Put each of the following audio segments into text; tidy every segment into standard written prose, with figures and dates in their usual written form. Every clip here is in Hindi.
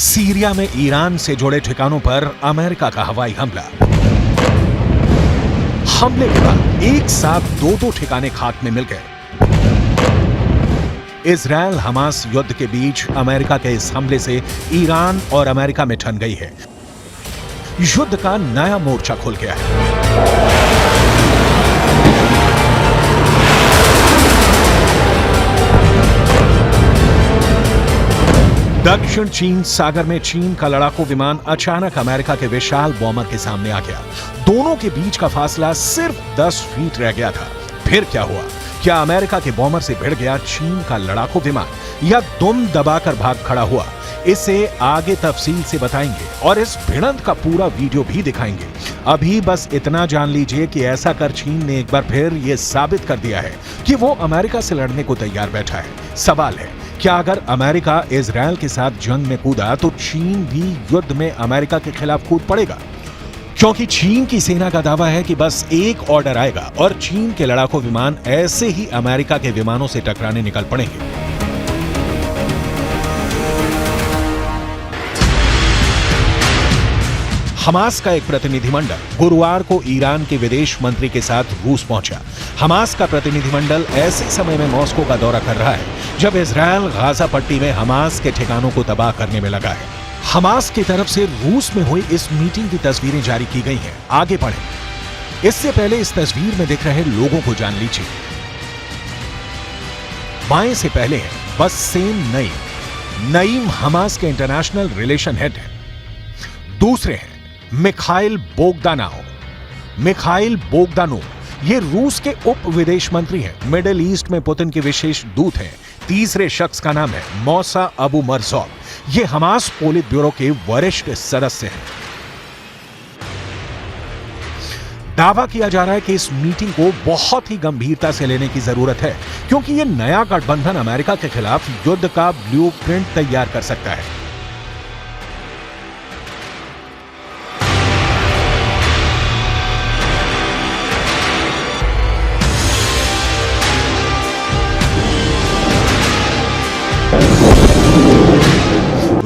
सीरिया में ईरान से जुड़े ठिकानों पर अमेरिका का हवाई हमला। हमले के बाद एक साथ दो ठिकाने खाक में मिल गए। इजरायल हमास युद्ध के बीच अमेरिका के इस हमले से ईरान और अमेरिका में ठन गई है। युद्ध का नया मोर्चा खुल गया है। दक्षिण चीन सागर में चीन का लड़ाकू विमान अचानक अमेरिका के विशाल बॉम्बर के सामने आ गया। दोनों के बीच का फासला सिर्फ 10 फीट रह गया था। फिर क्या हुआ? क्या अमेरिका के बॉम्बर से भिड़ गया चीन का लड़ाकू विमान या दुम दबाकर भाग खड़ा हुआ? इसे आगे तफसील से बताएंगे और इस भिड़ंत का पूरा वीडियो भी दिखाएंगे। अभी बस इतना जान लीजिए कि ऐसा कर चीन ने एक बार फिर यह साबित कर दिया है कि वो अमेरिका से लड़ने को तैयार बैठा है। सवाल है, क्या अगर अमेरिका इजरायल के साथ जंग में कूदा तो चीन भी युद्ध में अमेरिका के खिलाफ कूद पड़ेगा? क्योंकि चीन की सेना का दावा है कि बस एक ऑर्डर आएगा और चीन के लड़ाकू विमान ऐसे ही अमेरिका के विमानों से टकराने निकल पड़ेंगे। हमास का एक प्रतिनिधिमंडल गुरुवार को ईरान के विदेश मंत्री के साथ रूस पहुंचा। हमास का प्रतिनिधिमंडल ऐसे समय में मॉस्को का दौरा कर रहा है जब इजरायल गाजा पट्टी में हमास के ठिकानों को तबाह करने में लगा है। हमास की तरफ से रूस में हुई इस मीटिंग की तस्वीरें जारी की गई हैं। आगे बढ़ें। इससे पहले इस तस्वीर में दिख रहे लोगों को जान लीजिए। बाएं से पहले है बस्सेम नईम। नईम हमास के इंटरनेशनल रिलेशन हेड है। दूसरे हैं मिखाइल बोगदानोव। ये रूस के उप विदेश मंत्री हैं। मिडिल ईस्ट में पुतिन के विशेष दूत हैं। तीसरे शख्स का नाम है मौसा अबू मरजौक। ये हमास पोलित ब्यूरो के वरिष्ठ सदस्य हैं। दावा किया जा रहा है कि इस मीटिंग को बहुत ही गंभीरता से लेने की जरूरत है, क्योंकि यह नया गठबंधन अमेरिका के खिलाफ युद्ध का ब्लूप्रिंट तैयार कर सकता है।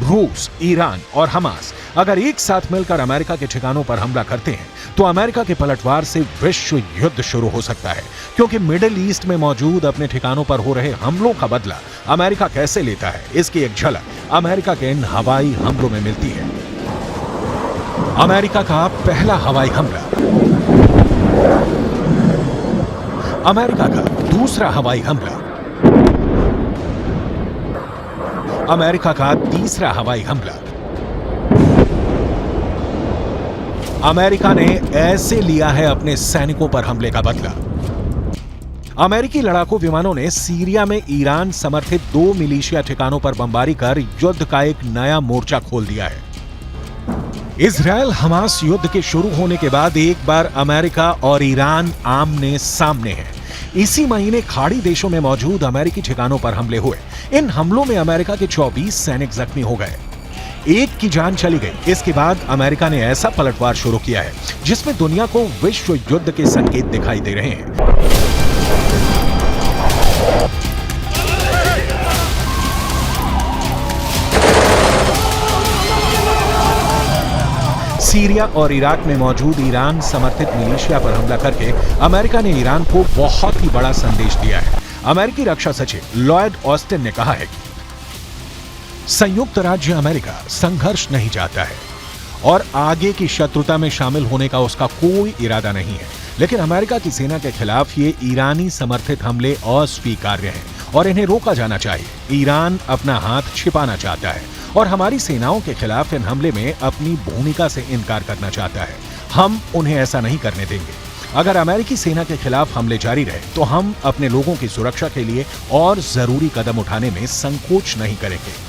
रूस, ईरान और हमास अगर एक साथ मिलकर अमेरिका के ठिकानों पर हमला करते हैं तो अमेरिका के पलटवार से विश्व युद्ध शुरू हो सकता है, क्योंकि मिडिल ईस्ट में मौजूद अपने ठिकानों पर हो रहे हमलों का बदला अमेरिका कैसे लेता है, इसकी एक झलक अमेरिका के इन हवाई हमलों में मिलती है। अमेरिका का पहला हवाई हमला, अमेरिका का दूसरा हवाई हमला, अमेरिका का तीसरा हवाई हमला। अमेरिका ने ऐसे लिया है अपने सैनिकों पर हमले का बदला। अमेरिकी लड़ाकू विमानों ने सीरिया में ईरान समर्थित 2 मिलिशिया ठिकानों पर बमबारी कर युद्ध का एक नया मोर्चा खोल दिया है। इजरायल हमास युद्ध के शुरू होने के बाद एक बार अमेरिका और ईरान आमने सामने हैं। इसी महीने खाड़ी देशों में मौजूद अमेरिकी ठिकानों पर हमले हुए। इन हमलों में अमेरिका के 24 सैनिक जख्मी हो गए। एक की जान चली गई। इसके बाद अमेरिका ने ऐसा पलटवार शुरू किया है जिसमें दुनिया को विश्व युद्ध के संकेत दिखाई दे रहे हैं। सीरिया और इराक में मौजूद ईरान समर्थित मिलिशिया पर हमला करके अमेरिका ने ईरान को बहुत ही बड़ा संदेश दिया है। अमेरिकी रक्षा सचिव लॉयड ऑस्टिन ने कहा है कि संयुक्त राज्य अमेरिका संघर्ष नहीं चाहता है और आगे की शत्रुता में शामिल होने का उसका कोई इरादा नहीं है, लेकिन अमेरिका की सेना के खिलाफ ये ईरानी समर्थित हमले अस्वीकार्य हैं और इन्हें रोका जाना चाहिए। ईरान अपना हाथ छिपाना चाहता है और हमारी सेनाओं के खिलाफ इन हमले में अपनी भूमिका से इनकार करना चाहता है। हम उन्हें ऐसा नहीं करने देंगे। अगर अमेरिकी सेना के खिलाफ हमले जारी रहे तो हम अपने लोगों की सुरक्षा के लिए और जरूरी कदम उठाने में संकोच नहीं करेंगे।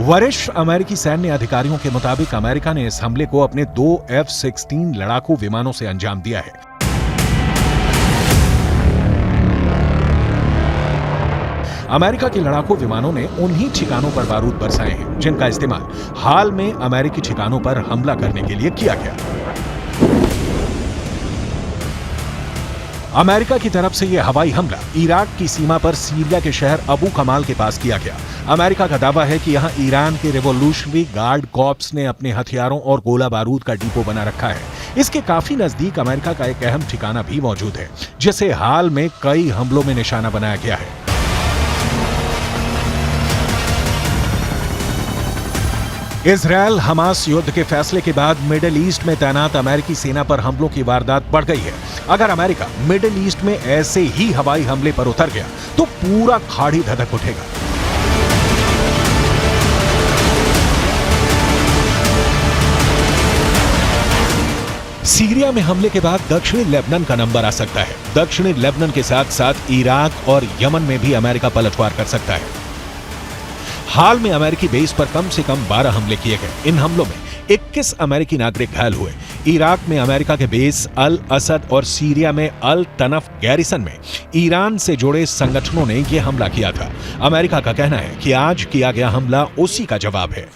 वरिष्ठ अमेरिकी सैन्य अधिकारियों के मुताबिक अमेरिका ने इस हमले को अपने 2 F-16 लड़ाकू विमानों से अंजाम दिया है। अमेरिका के लड़ाकू विमानों ने उन्हीं ठिकानों पर बारूद बरसाए हैं जिनका इस्तेमाल हाल में अमेरिकी ठिकानों पर हमला करने के लिए किया गया। अमेरिका की तरफ से यह हवाई हमला इराक की सीमा पर सीरिया के शहर अबू कमाल के पास किया गया। अमेरिका का दावा है कि यहां ईरान के रिवॉल्यूशनरी गार्ड कॉर्प्स ने अपने हथियारों और गोला बारूद का डिपो बना रखा है। इसके काफी नजदीक अमेरिका का एक अहम ठिकाना भी मौजूद है, जिसे हाल में कई हमलों में निशाना बनाया गया है। इजरायल हमास युद्ध के फैसले के बाद मिडिल ईस्ट में तैनात अमेरिकी सेना पर हमलों की वारदात बढ़ गई है। अगर अमेरिका मिडिल ईस्ट में ऐसे ही हवाई हमले पर उतर गया तो पूरा खाड़ी धधक उठेगा। सीरिया में हमले के बाद दक्षिणी लेबनान का नंबर आ सकता है। दक्षिणी लेबनान के साथ साथ इराक और यमन में भी अमेरिका पलटवार कर सकता है। हाल में अमेरिकी बेस पर कम से कम 12 हमले किए गए। इन हमलों में 21 अमेरिकी नागरिक घायल हुए। इराक में अमेरिका के बेस अल असद और सीरिया में अल तनफ गैरिसन में ईरान से जुड़े संगठनों ने यह हमला किया था। अमेरिका का कहना है कि आज किया गया हमला उसी का जवाब है।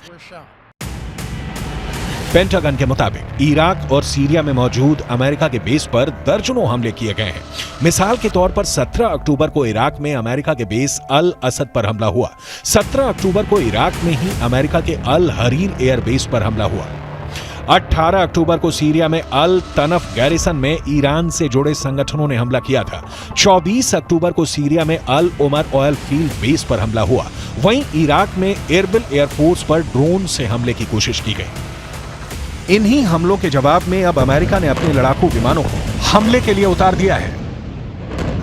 पेंटागन के मुताबिक इराक और सीरिया में मौजूद अमेरिका के बेस पर दर्जनों हमले किए गए हैं। मिसाल के तौर पर 17 अक्टूबर को इराक में अमेरिका के बेस अल असद पर हमला हुआ। 17 अक्टूबर को इराक में ही अमेरिका के अल हरीर एयर बेस पर हमला हुआ। 18 अक्टूबर को सीरिया में अल तनफ गैरिसन में ईरान से जुड़े संगठनों ने हमला किया था। 24 अक्टूबर को सीरिया में अल उमर ऑयल फील्ड बेस पर हमला हुआ। वहीं इराक में एरबिल एयरफोर्स पर ड्रोन से हमले की कोशिश की गई। इन्हीं हमलों के जवाब में अब अमेरिका ने अपने लड़ाकू विमानों को हमले के लिए उतार दिया है।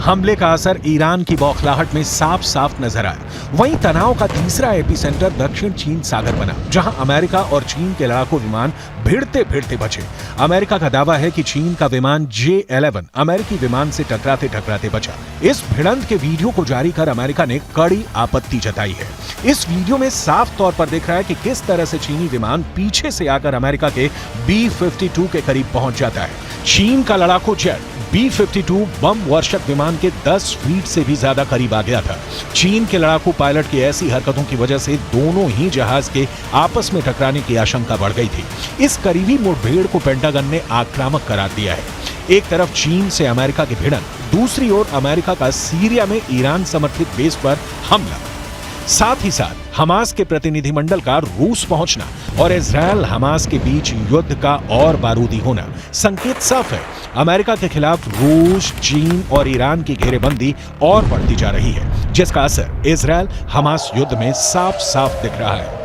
हमले का असर ईरान की बौखलाहट में साफ साफ नजर आया। वहीं तनाव का तीसरा एपिसेंटर दक्षिण चीन सागर बना, जहां अमेरिका और चीन के लड़ाकू विमान भिड़ते भिड़ते बचे। अमेरिका का दावा है कि चीन का विमान J-11 अमेरिकी विमान से टकराते टकराते बचा। इस भिड़ंत के वीडियो को जारी कर अमेरिका ने कड़ी आपत्ति जताई है। इस वीडियो में साफ तौर पर दिख रहा है कि किस तरह से चीनी विमान पीछे से आकर अमेरिका के B-52 के करीब पहुंच जाता है। चीन का लड़ाकू जेट B-52 बम वर्षक विमान के 10 फीट से भी ज्यादा करीब आ गया था। चीन के लड़ाकू पायलट की ऐसी हरकतों की वजह से दोनों ही जहाज के आपस में टकराने की आशंका बढ़ गई थी। इस करीबी मुठभेड़ को पेंटागन ने आक्रामक करार दिया है। एक तरफ चीन से अमेरिका की भिड़ंत, दूसरी ओर अमेरिका का सीरिया में ईरान समर्थित बेस पर हमला। साथ ही साथ हमास के प्रतिनिधिमंडल का रूस पहुंचना और इजरायल हमास के बीच युद्ध का और बारूदी होना संकेत साफ है। अमेरिका के खिलाफ रूस, चीन और ईरान की घेरेबंदी और बढ़ती जा रही है, जिसका असर इजरायल हमास युद्ध में साफ साफ दिख रहा है।